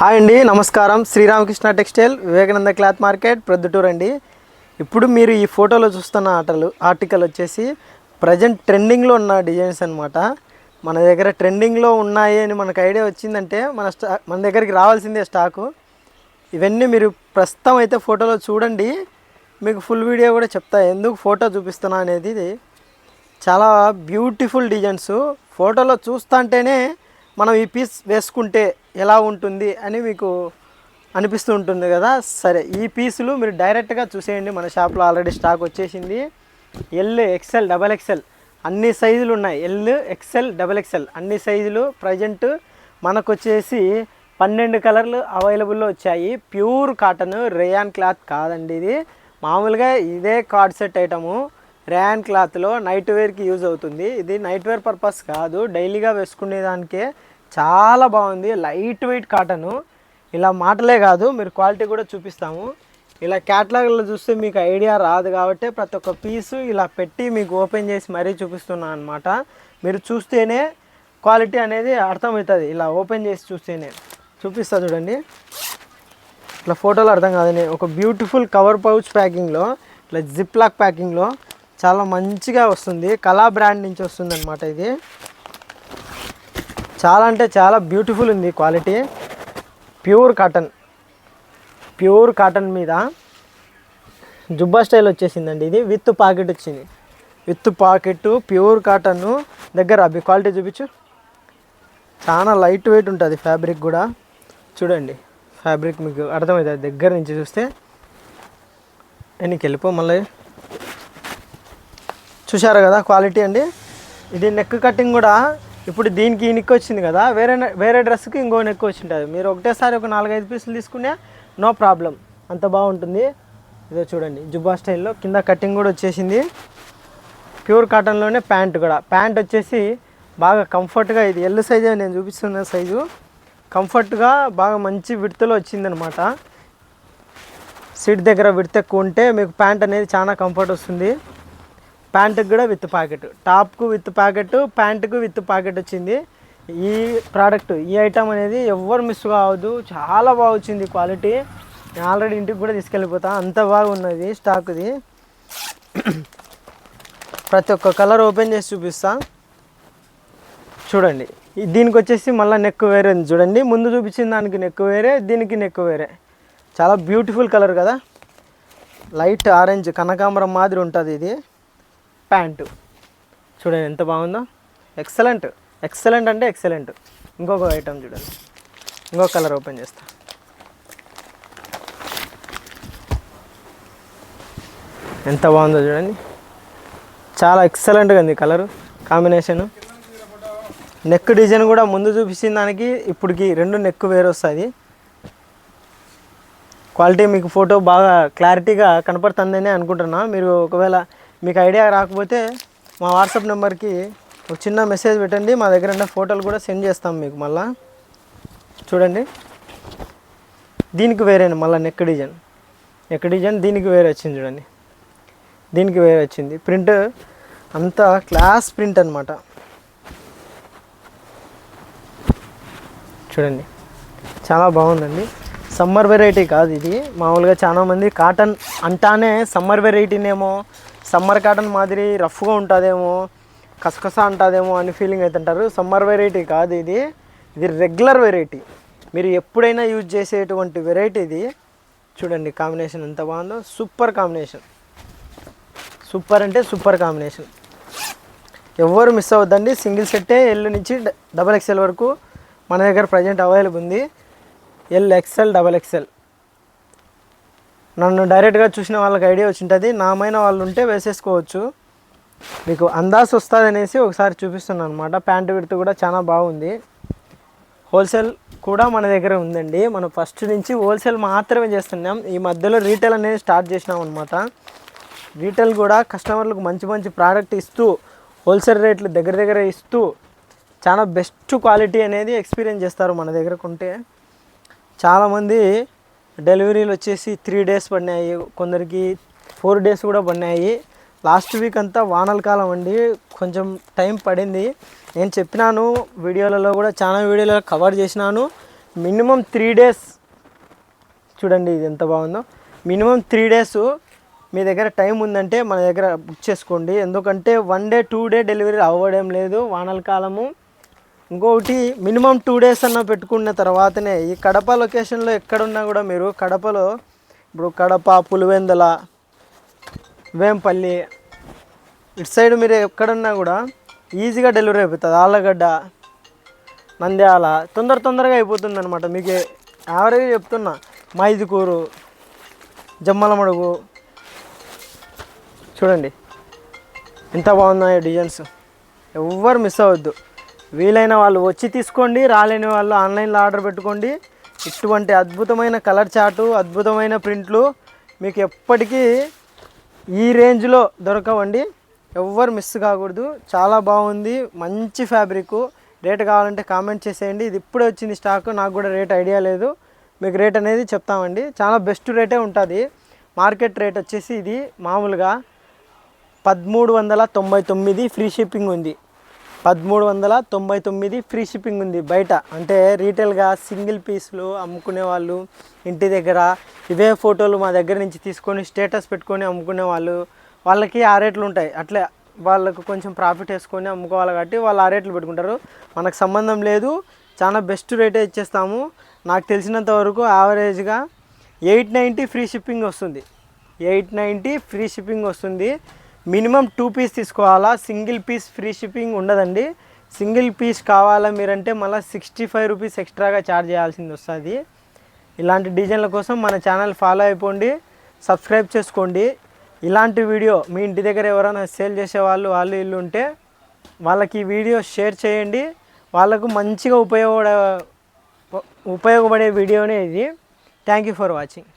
Hi అండి, నమస్కారం. Sri Ramakrishna textile, Vivekananda cloth market, Proddatur అండి. ఇప్పుడు మీరు ఈ ఫోటోలో చూస్తున్న ఆర్టికల్ వచ్చేసి ప్రజెంట్ ట్రెండింగ్లో ఉన్న డిజైన్స్ అనమాట. మన దగ్గర ట్రెండింగ్లో ఉన్నాయి అని మనకు ఐడియా వచ్చిందంటే మన దగ్గరికి రావాల్సిందే స్టాకు. ఇవన్నీ మీరు ప్రస్తుతం అయితే ఫోటోలో చూడండి, మీకు ఫుల్ వీడియో కూడా చెప్తా ఎందుకు ఫోటో చూపిస్తున్నా అనేది. చాలా బ్యూటిఫుల్ డిజైన్స్ ఫోటోలో చూస్తుంటేనే మనం ఈ పీస్ వేసుకుంటే ఎలా ఉంటుంది అని మీకు అనిపిస్తూ ఉంటుంది కదా. సరే, ఈ పీసులు మీరు డైరెక్ట్గా చూసేయండి. మన షాప్లో ఆల్రెడీ స్టాక్ వచ్చేసింది. ఎల్, ఎక్సెల్, డబల్ ఎక్సెల్ అన్ని సైజులు ఉన్నాయి. ఎల్, ఎక్సెల్, డబల్ ఎక్సెల్ అన్ని సైజులు ప్రజెంట్ మనకు వచ్చేసి 12 కలర్లు అవైలబుల్లో వచ్చాయి. ప్యూర్ కాటన్, రేయాన్ క్లాత్ కాదండి. ఇది మామూలుగా ఇదే కార్డ్ సెట్ ఐటము. రేయాన్ క్లాత్లో నైట్ వేర్కి యూజ్ అవుతుంది. ఇది నైట్ వేర్ పర్పస్ కాదు, డైలీగా వేసుకునే దానికే చాలా బాగుంది. Light weight cotton. ఇలా మాటలే కాదు, మీరు క్వాలిటీ కూడా చూపిస్తాము. ఇలా క్యాటలాగ్లో చూస్తే మీకు ఐడియా రాదు కాబట్టి ప్రతి ఒక్క పీసు ఇలా పెట్టి మీకు ఓపెన్ చేసి మరీ చూపిస్తున్నాను అనమాట. మీరు చూస్తేనే క్వాలిటీ అనేది అర్థమవుతుంది. ఇలా ఓపెన్ చేసి చూస్తేనే చూపిస్తా చూడండి. ఇట్లా ఫోటోలో అర్థం కాదని ఒక బ్యూటిఫుల్ కవర్ పౌచ్ ప్యాకింగ్లో, ఇట్లా జిప్ లాక్ ప్యాకింగ్లో చాలా మంచిగా వస్తుంది. కళా బ్రాండ్ నుంచి వస్తుంది అనమాట. ఇది చాలా అంటే చాలా బ్యూటిఫుల్ ఉంది క్వాలిటీ. ప్యూర్ కాటన్ మీద జుబ్బా స్టైల్ వచ్చేసిందండి. ఇది విత్ పాకెట్ వచ్చింది. With pocket pure cotton. దగ్గర అవి క్వాలిటీ చూపించు. చాలా లైట్ వెయిట్ ఉంటుంది ఫ్యాబ్రిక్ కూడా. చూడండి ఫ్యాబ్రిక్ మీకు అర్థమవుతుంది దగ్గర నుంచి చూస్తే. ఎన్నికి వెళ్ళిపో మళ్ళీ. చూశారు కదా క్వాలిటీ అండి. ఇది నెక్ కటింగ్ కూడా ఇప్పుడు దీనికి ఈ నెక్ వచ్చింది కదా, వేరే డ్రెస్కి ఇంకో నెక్ వచ్చి ఉంటుంది. మీరు ఒకటేసారి ఒక 4-5 పీసులు తీసుకునే నో ప్రాబ్లం, అంత బాగుంటుంది. ఇదో చూడండి జుబ్బా స్టైల్లో కింద కటింగ్ కూడా వచ్చేసింది. ప్యూర్ కాటన్లోనే ప్యాంట్ కూడా. ప్యాంట్ వచ్చేసి బాగా కంఫర్ట్గా, ఇది ఎల్ సైజే నేను చూపిస్తున్న సైజు. కంఫర్ట్గా బాగా మంచి విడ్త్లో వచ్చిందనమాట. సీట్ దగ్గర విడ్త్ ఎక్కువ ఉంటే మీకు ప్యాంట్ అనేది చాలా కంఫర్ట్ వస్తుంది. ప్యాంటుకి కూడా విత్ ప్యాకెట్, టాప్కు విత్ ప్యాకెట్, ప్యాంటుకు విత్ ప్యాకెట్ వచ్చింది. ఈ ప్రోడక్ట్, ఈ ఐటమ్ అనేది ఎవ్వరు మిస్ కావద్దు. చాలా బాగా వచ్చింది క్వాలిటీ. నేను ఆల్రెడీ ఇంటికి కూడా తీసుకెళ్ళిపోతా, అంత బాగున్నది స్టాక్. ఇది ప్రతి ఒక్క కలర్ ఓపెన్ చేసి చూపిస్తా చూడండి. దీనికి వచ్చేసి మళ్ళీ నెక్ వేరే ఉంది చూడండి. ముందు చూపించిన దానికి నెక్ వేరే, దీనికి నెక్ వేరే. చాలా బ్యూటిఫుల్ కలర్ కదా, లైట్ ఆరెంజ్ కనకాంబరం మాదిరి ఉంటుంది. ఇది ప్యాంటు చూడండి ఎంత బాగుందో. ఎక్సలెంట్ అంటే ఎక్సలెంట్. ఇంకొక ఐటమ్ చూడండి, ఇంకొక కలర్ ఓపెన్ చేస్తా. ఎంత బాగుందో చూడండి, చాలా ఎక్సలెంట్గా ఉంది కలరు కాంబినేషను. నెక్ డిజైన్ కూడా ముందు చూపించిన దానికి ఇప్పటికి 2 నెక్ వేరే వస్తుంది. క్వాలిటీ మీకు ఫోటో బాగా క్లారిటీగా కనపడుతుందని అనుకుంటున్నా. మీరు ఒకవేళ మీకు ఐడియా రాకపోతే మా వాట్సాప్ నెంబర్కి ఒక చిన్న మెసేజ్ పెట్టండి, మా దగ్గర ఉన్న ఫోటోలు కూడా సెండ్ చేస్తాం మీకు. మళ్ళీ చూడండి దీనికి వేరే మళ్ళీ నెక్ డిజైన్ దీనికి వేరే వచ్చింది చూడండి. దీనికి వేరే వచ్చింది ప్రింట్, అంతా క్లాస్ ప్రింట్ అనమాట. చూడండి చాలా బాగుందండి. సమ్మర్ వెరైటీ కాదు ఇది. మామూలుగా చాలామంది కాటన్ అంటానే సమ్మర్ వెరైటీనేమో, సమ్మర్ కాటన్ మాదిరి రఫ్గా ఉంటుందేమో, కసకస ఉంటుందేమో అని ఫీలింగ్ అవుతుంటారు. సమ్మర్ వెరైటీ కాదు ఇది. ఇది రెగ్యులర్ వెరైటీ, మీరు ఎప్పుడైనా యూజ్ చేసేటువంటి వెరైటీ ఇది. చూడండి కాంబినేషన్ ఎంత బాగుందో. సూపర్ కాంబినేషన్, సూపర్ అంటే సూపర్ కాంబినేషన్. ఎవ్వరు మిస్ అవ్వద్దండి. సింగిల్ సెట్టే ఎల్ నుంచి డబల్ ఎక్స్ఎల్ వరకు మన దగ్గర ప్రజెంట్ అవైలబుల్ ఉంది. L, XL, double XL. నన్ను డైరెక్ట్గా చూసిన వాళ్ళకి ఐడియా వచ్చి ఉంటుంది. నామైన వాళ్ళు ఉంటే వేసేసుకోవచ్చు. మీకు అందాజ్ వస్తుంది అనేసి ఒకసారి చూపిస్తున్నాను అనమాట. ప్యాంటు విడ్త్ కూడా చాలా బాగుంది. హోల్సేల్ కూడా మన దగ్గర ఉందండి. మనం ఫస్ట్ నుంచి హోల్సేల్ మాత్రమే చేస్తున్నాం. ఈ మధ్యలో రీటైల్ అనేది స్టార్ట్ చేసినాం అనమాట. రీటైల్ కూడా కస్టమర్లకు మంచి మంచి ప్రోడక్ట్ ఇస్తూ, హోల్సేల్ రేట్లు దగ్గర ఇస్తూ చాలా బెస్ట్ క్వాలిటీ అనేది ఎక్స్పీరియన్స్ చేస్తారు మన దగ్గర కొంటే. చాలామంది డెలివరీలు వచ్చేసి 3 days పడినాయి, కొందరికి 4 days కూడా పడినాయి. లాస్ట్ వీక్ అంతా వానల కాలం అండి, కొంచెం టైం పడింది. నేను చెప్పినాను వీడియోలలో కూడా, చాలా వీడియోలలో కవర్ చేసినాను. మినిమం 3 డేస్, చూడండి ఇది ఎంత బాగుందో. మినిమం 3 డేస్ మీ దగ్గర టైం ఉందంటే మన దగ్గర బుక్ చేసుకోండి. ఎందుకంటే 1 డే 2 డే డెలివరీ అవ్వడం లేదు, వానల కాలము. ఇంకొకటి మినిమం 2 డేస్ అన్న పెట్టుకున్న తర్వాతనే ఈ కడప లొకేషన్లో ఎక్కడున్నా కూడా మీరు కడపలో, ఇప్పుడు కడప, పులివెందుల, వేంపల్లి ఇటు సైడ్ మీరు ఎక్కడున్నా కూడా ఈజీగా డెలివరీ అయిపోతుంది. ఆళ్ళగడ్డ, నంద్యాల తొందరగా అయిపోతుంది అనమాట. మీకు యావరేజ్ చెప్తున్నా, మైదుకూరు, జమ్మలమడుగు, చూడండి ఎంత బాగున్నాయో డిజైన్స్. ఎవ్వరు మిస్ అవ్వద్దు. వీలైన వాళ్ళు వచ్చి తీసుకోండి, రాలేని వాళ్ళు ఆన్లైన్లో ఆర్డర్ పెట్టుకోండి. ఇటువంటి అద్భుతమైన కలర్ చార్టు, అద్భుతమైన ప్రింట్లు మీకు ఎప్పటికీ ఈ రేంజ్లో దొరకవండి. ఎవ్వరు మిస్ కాకూడదు. చాలా బాగుంది, మంచి ఫ్యాబ్రిక్. రేట్ కావాలంటే కామెంట్ చేసేయండి. ఇది ఇప్పుడే వచ్చింది స్టాక్, నాకు కూడా రేట్ ఐడియా లేదు. మీకు రేట్ అనేది చెప్తామండి. చాలా బెస్ట్ రేటే ఉంటుంది. మార్కెట్ రేట్ వచ్చేసి ఇది మామూలుగా 1399 ఫ్రీ షిప్పింగ్ ఉంది. 1399 ఫ్రీ షిప్పింగ్ ఉంది బయట. అంటే రీటైల్గా సింగిల్ పీస్లు అమ్ముకునే వాళ్ళు, ఇంటి దగ్గర ఇవే ఫోటోలు మా దగ్గర నుంచి తీసుకొని స్టేటస్ పెట్టుకొని అమ్ముకునే వాళ్ళకి ఆ రేట్లు ఉంటాయి. అట్లా వాళ్ళకు కొంచెం ప్రాఫిట్ వేసుకొని అమ్ముకోవాలి కాబట్టి వాళ్ళు ఆ రేట్లు పెట్టుకుంటారు. మనకు సంబంధం లేదు. చాలా బెస్ట్ రేటే ఇచ్చేస్తాము. నాకు తెలిసినంత వరకు యావరేజ్గా 890 ఫ్రీ షిప్పింగ్ వస్తుంది. 890 ఫ్రీ షిప్పింగ్ వస్తుంది. మినిమం 2 పీస్ తీసుకోవాలా, సింగిల్ పీస్ ఫ్రీ షిప్పింగ్ ఉండదండి. సింగిల్ పీస్ కావాలా మీరంటే మళ్ళీ 65 రూపీస్ ఎక్స్ట్రాగా ఛార్జ్ చేయాల్సింది వస్తుంది. ఇలాంటి డిజైన్ల కోసం మన ఛానల్ ఫాలో అయిపోండి, సబ్స్క్రైబ్ చేసుకోండి. ఇలాంటి వీడియో మీ ఇంటి దగ్గర ఎవరైనా సేల్ చేసే వాళ్ళు ఇల్లు ఉంటే వాళ్ళకి ఈ వీడియో షేర్ చేయండి. వాళ్ళకు మంచిగా ఉపయోగపడే వీడియోనే ఇది. Thank you for watching.